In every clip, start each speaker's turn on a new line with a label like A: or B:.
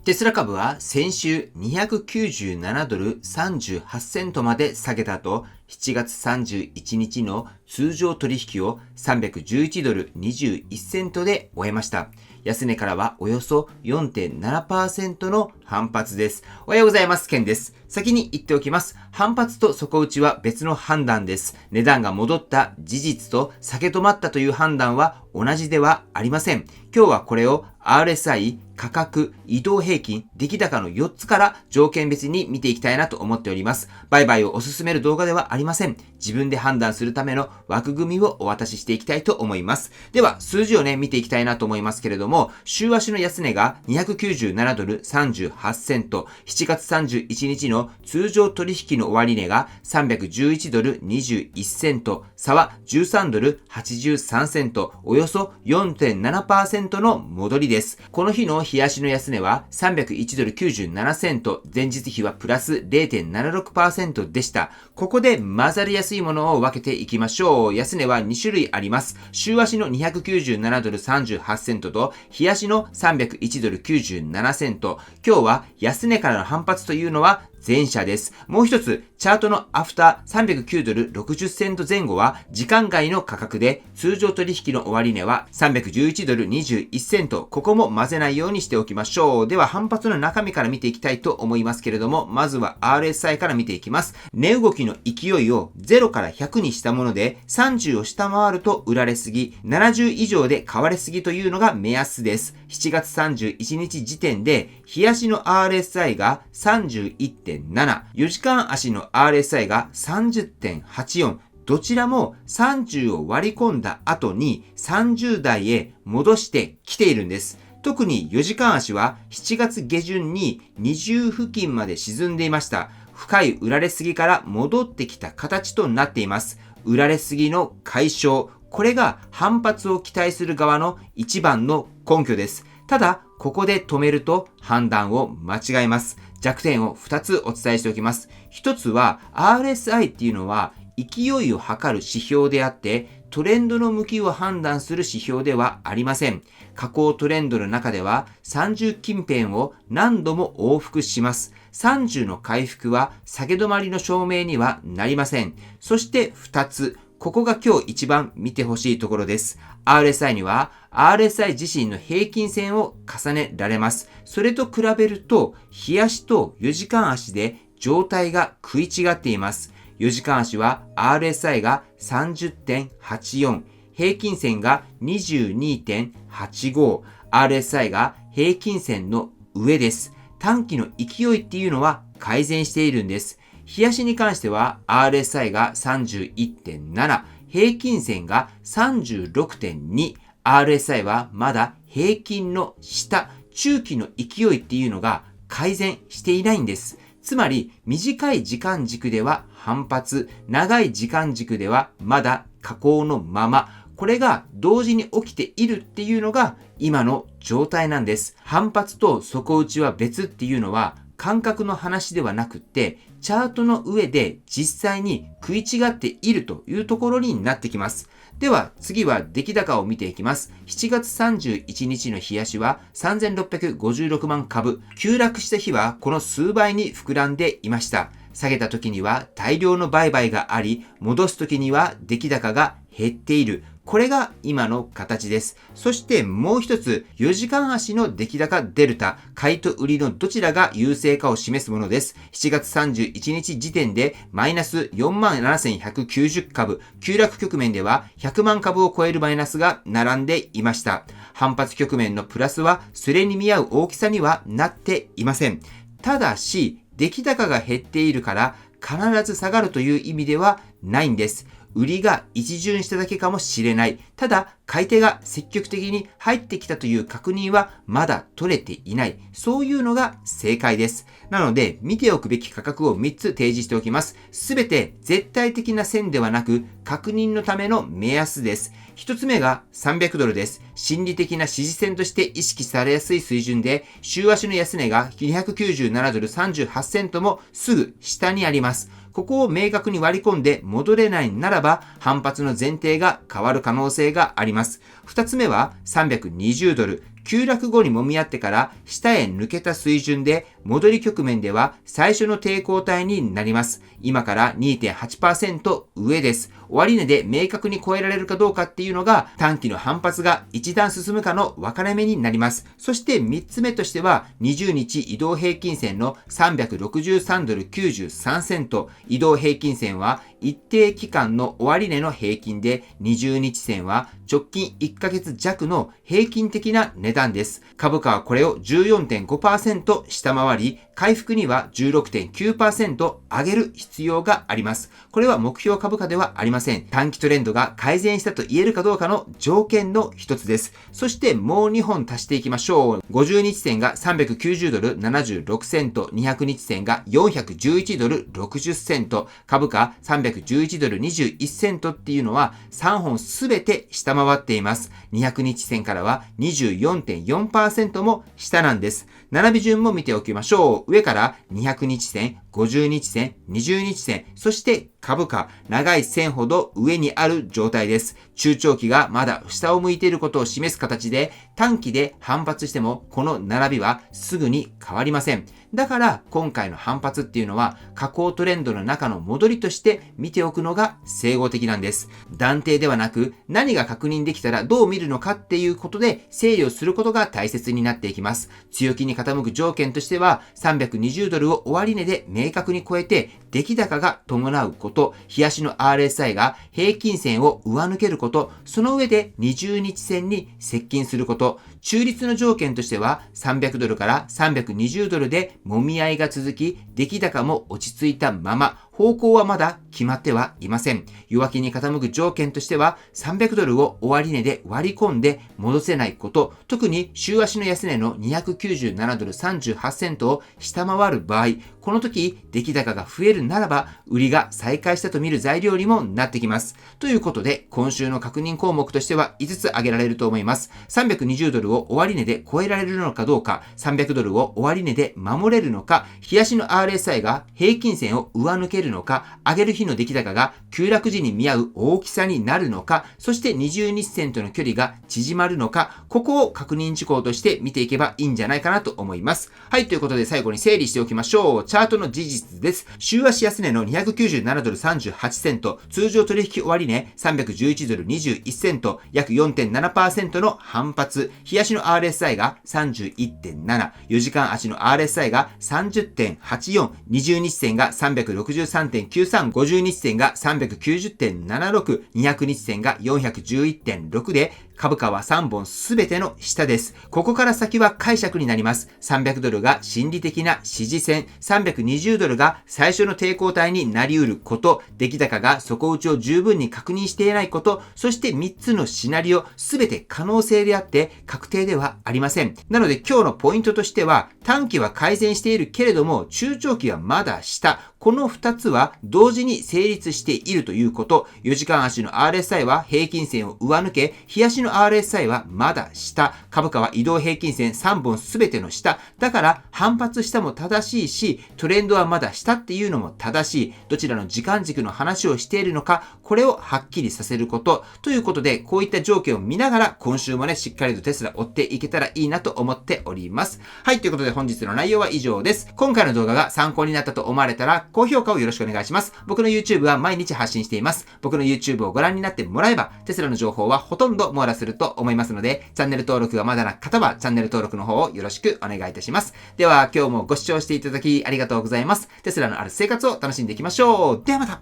A: テスラ株は先週297ドル38セントまで下げた後、7月31日の通常取引を311ドル21セントで終えました。安値からはおよそ 4.7% の反発です。おはようございます。ケンです。先に言っておきます。反発と底打ちは別の判断です。値段が戻った事実と下げ止まったという判断は同じではありません。今日はこれを RSI、価格、移動平均、出来高の4つから条件別に見ていきたいなと思っております。売買をおすすめる動画ではありません。自分で判断するための枠組みをお渡ししていきたいと思います。では、数字を見ていきたいなと思いますけれども、週足の安値が297ドル38セント、7月31日の通常取引の終値が311ドル21セント、差は13ドル83セント、およそ 4.7% の戻りです。この日の日足の安値は301ドル97セント、前日比はプラス 0.76% でした。ここで混ざりやすいものを分けていきましょう。安値は2種類あります。週足の297ドル38セントと日足の301ドル97セント。今日は安値からの反発というのは前者です。もう一つ、チャートのアフター309ドル60セント前後は時間外の価格で、通常取引の終値は311ドル21セント。ここも混ぜないようにしておきましょう。では反発の中身から見ていきたいと思いますけれども、まずは RSI から見ていきます。値動きの勢いを0から100にしたもので、30を下回ると売られすぎ、70以上で買われすぎというのが目安です。7月31日時点で、日足の RSI が 31.7、4時間足の RSI が 30.84、どちらも30を割り込んだ後に30台へ戻してきているんです。特に4時間足は7月下旬に20付近まで沈んでいました。深い売られすぎから戻ってきた形となっています。売られすぎの解消、これが反発を期待する側の一番の根拠です。ただ、ここで止めると判断を間違えます。弱点を2つお伝えしておきます。1つは RSI っていうのは勢いを測る指標であって、トレンドの向きを判断する指標ではありません。下降トレンドの中では30近辺を何度も往復します。30の回復は下げ止まりの証明にはなりません。そして2つ。ここが今日一番見てほしいところです。RSI には RSI 自身の平均線を重ねられます。それと比べると、日足と4時間足で状態が食い違っています。4時間足は RSI が 30.84、平均線が 22.85、RSI が平均線の上です。短期の勢いっていうのは改善しているんです。日足に関しては RSI が 31.7、平均線が 36.2、RSI はまだ平均の下、中期の勢いっていうのが改善していないんです。つまり短い時間軸では反発、長い時間軸ではまだ下降のまま、これが同時に起きているっていうのが今の状態なんです。反発と底打ちは別っていうのは感覚の話ではなくって、チャートの上で実際に食い違っているというところになってきます。では次は出来高を見ていきます。7月31日の日足は3656万株。急落した日はこの数倍に膨らんでいました。下げた時には大量の売買があり、戻す時には出来高が減っている。これが今の形です。そしてもう一つ、4時間足の出来高デルタ、買いと売りのどちらが優勢かを示すものです。7月31日時点でマイナス 47,190 株、急落局面では100万株を超えるマイナスが並んでいました。反発局面のプラスはそれに見合う大きさにはなっていません。ただし、出来高が減っているから必ず下がるという意味ではないんです。売りが一巡しただけかもしれない。ただ、買い手が積極的に入ってきたという確認はまだ取れていない。そういうのが正解です。なので、見ておくべき価格を3つ提示しておきます。すべて絶対的な線ではなく、確認のための目安です。1つ目が300ドルです。心理的な支持線として意識されやすい水準で、週足の安値が297ドル38セントもすぐ下にあります。ここを明確に割り込んで戻れないならば、反発の前提が変わる可能性があります。2つ目は320ドル。急落後に揉み合ってから下へ抜けた水準で、戻り局面では最初の抵抗体になります。今から 2.8% 上です。終値で明確に超えられるかどうかっていうのが、短期の反発が一段進むかの分かれ目になります。そして3つ目としては、20日移動平均線の363ドル93セント。移動平均線は一定期間の終値の平均で、20日線は直近1ヶ月弱の平均的な値段です。株価はこれを 14.5% 下回り、回復には 16.9% 上げる必要があります。これは目標株価ではありません。短期トレンドが改善したと言えるかどうかの条件の一つです。そしてもう2本足していきましょう。50日線が390ドル76セント、200日線が411ドル60セント、株価311ドル21セントっていうのは3本すべて下回っています。200日線からは 24.4% も下なんです。並び順も見ておきましょう。上から200日線、50日線、20日線、そして株価、長い線ほど上にある状態です。中長期がまだ下を向いていることを示す形で、短期で反発してもこの並びはすぐに変わりません。だから今回の反発っていうのは下降トレンドの中の戻りとして見ておくのが整合的なんです。断定ではなく、何が確認できたらどう見るのかっていうことで整理をすることが大切になっていきます。強気に傾く条件としては、320ドルを終値で明確に超えて出来高が伴うこと、日足の RSI が平均線を上抜けること、その上で20日線に接近すること、中立の条件としては300ドルから320ドルで揉み合いが続き、出来高も落ち着いたまま、方向はまだ決まってはいません。弱気に傾く条件としては、300ドルを終値で割り込んで戻せないこと、特に週足の安値の297ドル38セントを下回る場合、この時、出来高が増えるならば、売りが再開したと見る材料にもなってきます。ということで、今週の確認項目としては5つ挙げられると思います。320ドルを終値で超えられるのかどうか、300ドルを終値で守れるのか、日足の RSI が平均線を上抜けるのか、上げる日の出来高が急落時に見合う大きさになるのか、そして20日線との距離が縮まるのか、ここを確認事項として見ていけばいいんじゃないかなと思います。はい、ということで最後に整理しておきましょう。チャートの事実です。週足安値の297ドル38セント、通常取引終値311ドル21セント、約 4.7% の反発、日足の RSI が 31.7、4時間足の RSI が 30.84、20日線が363.93、50日線が 390.76、200日線が 411.6 で、株価は3本すべての下です。ここから先は解釈になります。300ドルが心理的な支持線、320ドルが最初の抵抗体になり得ること、出来高が底打ちを十分に確認していないこと、そして3つのシナリオ、すべて可能性であって確定ではありません。なので今日のポイントとしては、短期は改善しているけれども、中長期はまだ下。この2つは同時に成立しているということ。4時間足の RSI は平均線を上抜け、日足の RSI はまだ下。株価は移動平均線3本すべての下。だから反発したも正しいし、トレンドはまだ下っていうのも正しい。どちらの時間軸の話をしているのか、これをはっきりさせること。ということで、こういった条件を見ながら、今週もね、しっかりとテスラ追っていけたらいいなと思っております。はい、ということで本日の内容は以上です。今回の動画が参考になったと思われたら、高評価をよろしくお願いします。僕の YouTube は毎日発信しています。僕の YouTube をご覧になってもらえば、テスラの情報はほとんど網羅すると思いますので、チャンネル登録がまだな方はチャンネル登録の方をよろしくお願いいたします。では今日もご視聴していただきありがとうございます。テスラのある生活を楽しんでいきましょう。ではまた。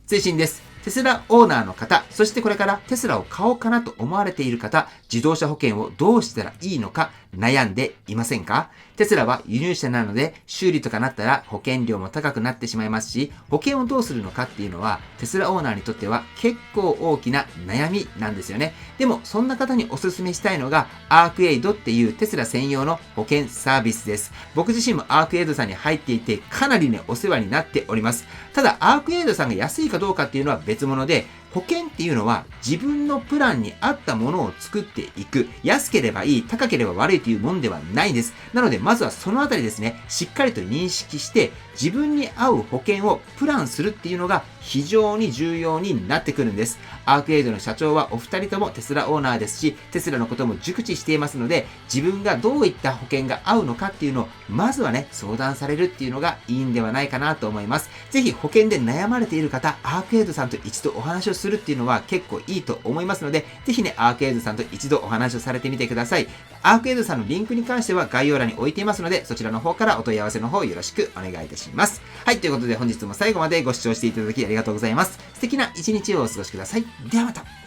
A: 追伸です。テスラオーナーの方、そしてこれからテスラを買おうかなと思われている方、自動車保険をどうしたらいいのか悩んでいませんか？テスラは輸入車なので修理とかなったら保険料も高くなってしまいますし、保険をどうするのかっていうのはテスラオーナーにとっては結構大きな悩みなんですよね。でもそんな方におすすめしたいのがアークエイドっていうテスラ専用の保険サービスです。僕自身もアークエイドさんに入っていてかなりねお世話になっております。ただアークエイドさんが安いかどうかっていうのは別物で、保険っていうのは自分のプランに合ったものを作っていく。安ければいい、高ければ悪いというもんではないんです。なので、まずはそのあたりですね、しっかりと認識して、自分に合う保険をプランするっていうのが非常に重要になってくるんです。アークエイドの社長はお二人ともテスラオーナーですし、テスラのことも熟知していますので、自分がどういった保険が合うのかっていうのを、まずはね、相談されるっていうのがいいんではないかなと思います。ぜひ保険で悩まれている方、アークエイドさんと一度お話をするっていうのは結構いいと思いますので、ぜひね、アークエイドさんと一度お話をされてみてください。アークエイドさんのリンクに関しては概要欄に置いていますので、そちらの方からお問い合わせの方よろしくお願いいたします。はい、ということで本日も最後までご視聴していただきありがとうございます。素敵な一日をお過ごしください。ではまた。